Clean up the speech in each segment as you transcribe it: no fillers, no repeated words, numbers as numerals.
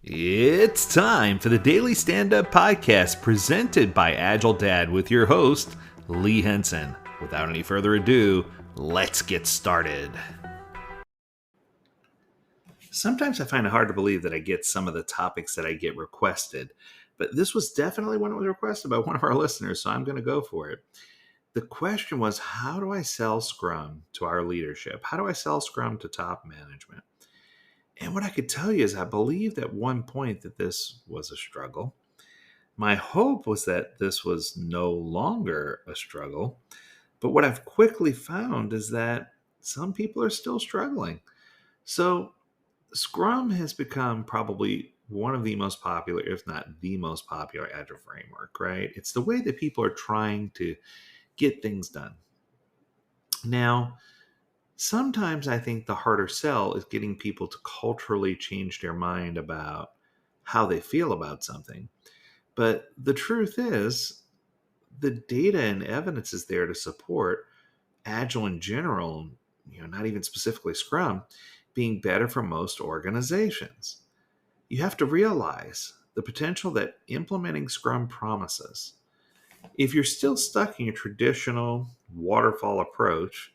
It's time for the Daily Stand Up Podcast presented by AgileDad with your host, Lee Henson. Without any further ado, let's get started. Sometimes I find it hard to believe that I get some of the topics that I get requested, but this was definitely one that was requested by one of our listeners, so I'm going to go for it. The question was, how do I sell Scrum to our leadership? How do I sell Scrum to top management? And what I could tell you is I believed at one point that this was a struggle. My hope was that this was no longer a struggle. But what I've quickly found is that some people are still struggling. So Scrum has become probably one of the most popular, if not the most popular Agile framework, right? It's the way that people are trying to get things done. Now, sometimes I think the harder sell is getting people to culturally change their mind about how they feel about something. But the truth is, the data and evidence is there to support Agile in general, not even specifically Scrum, being better for most organizations. You have to realize the potential that implementing Scrum promises. If you're still stuck in your traditional waterfall approach,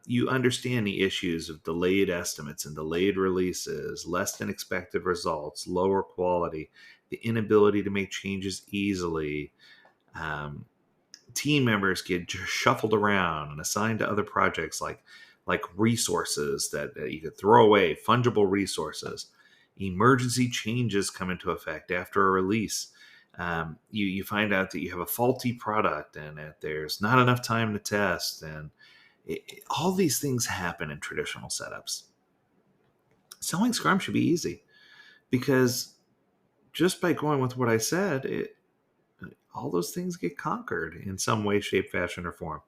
you understand the issues of delayed estimates and delayed releases, less than expected results, lower quality, the inability to make changes easily. Um, Team members get just shuffled around and assigned to other projects like resources that you could throw away, fungible resources. Emergency changes come into effect after a release. You find out that you have a faulty product and that there's not enough time to test, and all these things happen in traditional setups. Selling Scrum should be easy because just by going with what I said, all those things get conquered in some way, shape, fashion, or form.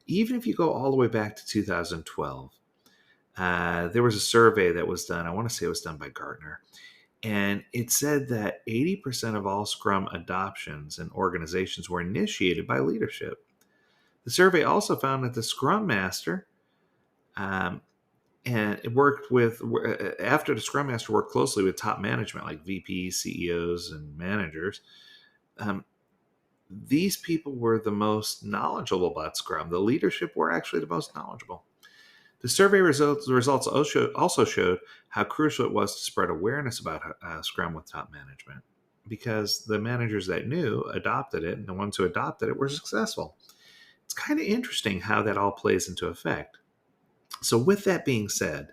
Even if you go all the way back to 2012, there was a survey that was done. I want to say it was done by Gartner. And it said that 80% of all Scrum adoptions in organizations were initiated by leadership. The survey also found that the Scrum Master um, and it worked with after the Scrum Master worked closely with top management like VPs, CEOs, and managers. Um, these people were the most knowledgeable about Scrum. The leadership were actually the most knowledgeable. The survey results also showed how crucial it was to spread awareness about Scrum with top management, because the managers that knew adopted it, and the ones who adopted it were successful. It's kind of interesting how that all plays into effect. So, with that being said,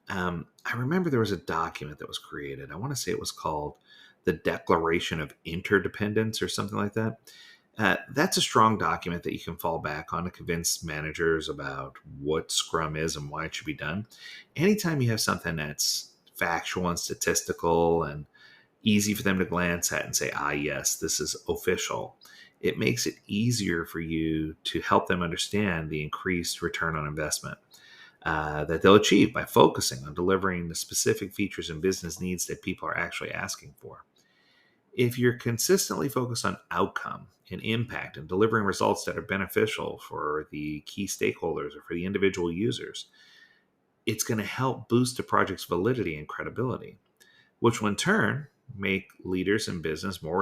I remember there was a document that was created. I want to say it was called the Declaration of Interdependence or something like that. That's a strong document that you can fall back on to convince managers about what Scrum is and why it should be done. Anytime you have something that's factual and statistical and easy for them to glance at and say, yes, this is official, it makes it easier for you to help them understand the increased return on investment that they'll achieve by focusing on delivering the specific features and business needs that people are actually asking for. If you're consistently focused on outcome and impact and delivering results that are beneficial for the key stakeholders or for the individual users, it's going to help boost the project's validity and credibility, which will in turn make leaders in business more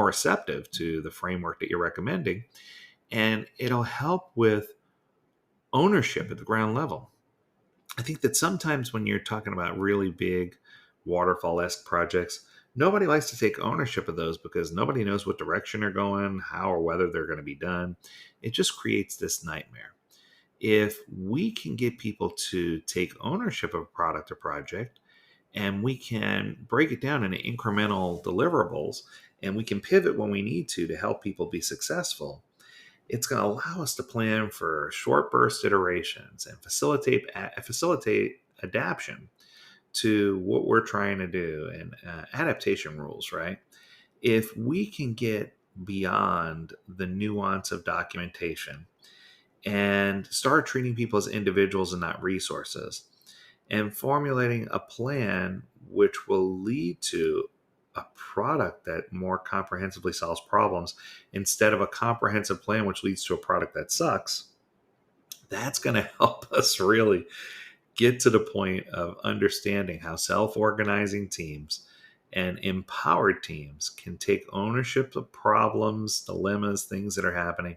receptive to the framework that you're recommending. And it'll help with ownership at the ground level. I think that sometimes when you're talking about really big waterfall-esque projects, nobody likes to take ownership of those because nobody knows what direction they're going, how or whether they're going to be done. It just creates this nightmare. If we can get people to take ownership of a product or project, and we can break it down into incremental deliverables, and we can pivot when we need to help people be successful, it's going to allow us to plan for short burst iterations and facilitate adaptation to what we're trying to do, and adaptation rules, right? If we can get beyond the nuance of documentation and start treating people as individuals and not resources, and formulating a plan which will lead to a product that more comprehensively solves problems instead of a comprehensive plan which leads to a product that sucks, that's going to help us really get to the point of understanding how self-organizing teams and empowered teams can take ownership of problems, dilemmas, things that are happening,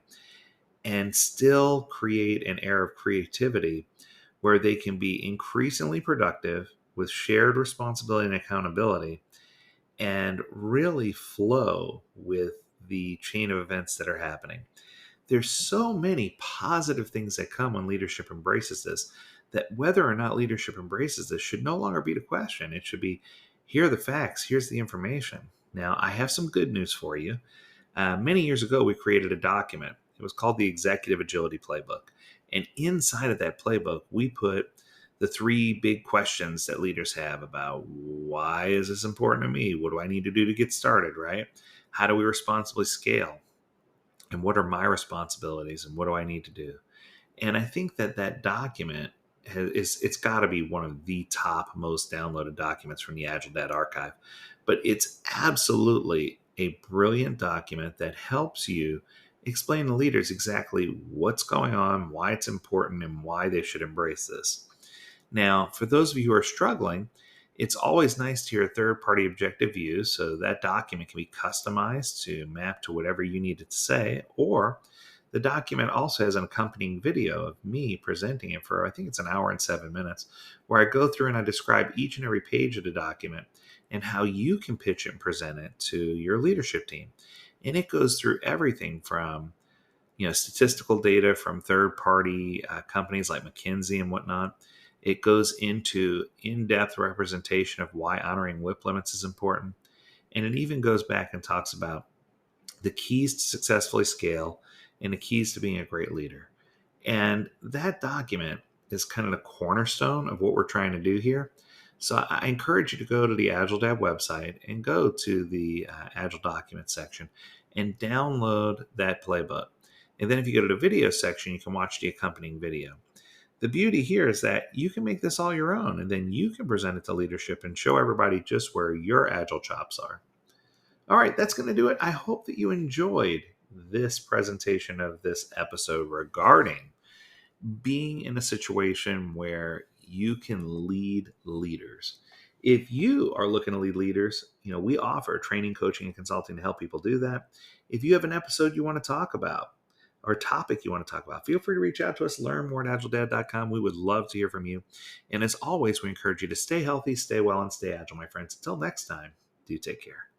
and still create an air of creativity where they can be increasingly productive with shared responsibility and accountability and really flow with the chain of events that are happening. There's so many positive things that come when leadership embraces this, that whether or not leadership embraces this should no longer be the question. It should be, here are the facts, here's the information. Now, I have some good news for you. Many years ago, we created a document. It was called the Executive Agility Playbook. And inside of that playbook, we put the three big questions that leaders have about: why is this important to me? What do I need to do to get started, right? How do we responsibly scale? And what are my responsibilities? And what do I need to do? And I think that that document it's got to be one of the top most downloaded documents from the AgileDad archive. But it's absolutely a brilliant document that helps you explain to leaders exactly what's going on, why it's important, and why they should embrace this. Now, for those of you who are struggling, it's always nice to hear a third party objective view, so that document can be customized to map to whatever you need it to say. Or the document also has an accompanying video of me presenting it for, I think it's an hour and 7 minutes, where I go through and I describe each and every page of the document and how you can pitch it and present it to your leadership team. And it goes through everything from statistical data from third party companies like McKinsey and whatnot. It goes into in-depth representation of why honoring WIP limits is important. And it even goes back and talks about the keys to successfully scale and the keys to being a great leader. And that document is kind of the cornerstone of what we're trying to do here. So I encourage you to go to the AgileDad website and go to the Agile document section and download that playbook. And then if you go to the video section, you can watch the accompanying video. The beauty here is that you can make this all your own, and then you can present it to leadership and show everybody just where your Agile chops are. All right, that's going to do it. I hope that you enjoyed this presentation of this episode regarding being in a situation where you can lead leaders. If you are looking to lead leaders, we offer training, coaching, and consulting to help people do that. If you have an episode you want to talk about or a topic you want to talk about, feel free to reach out to us, learn more at agiledad.com. We would love to hear from you. And as always, we encourage you to stay healthy, stay well, and stay agile, my friends. Until next time, do take care.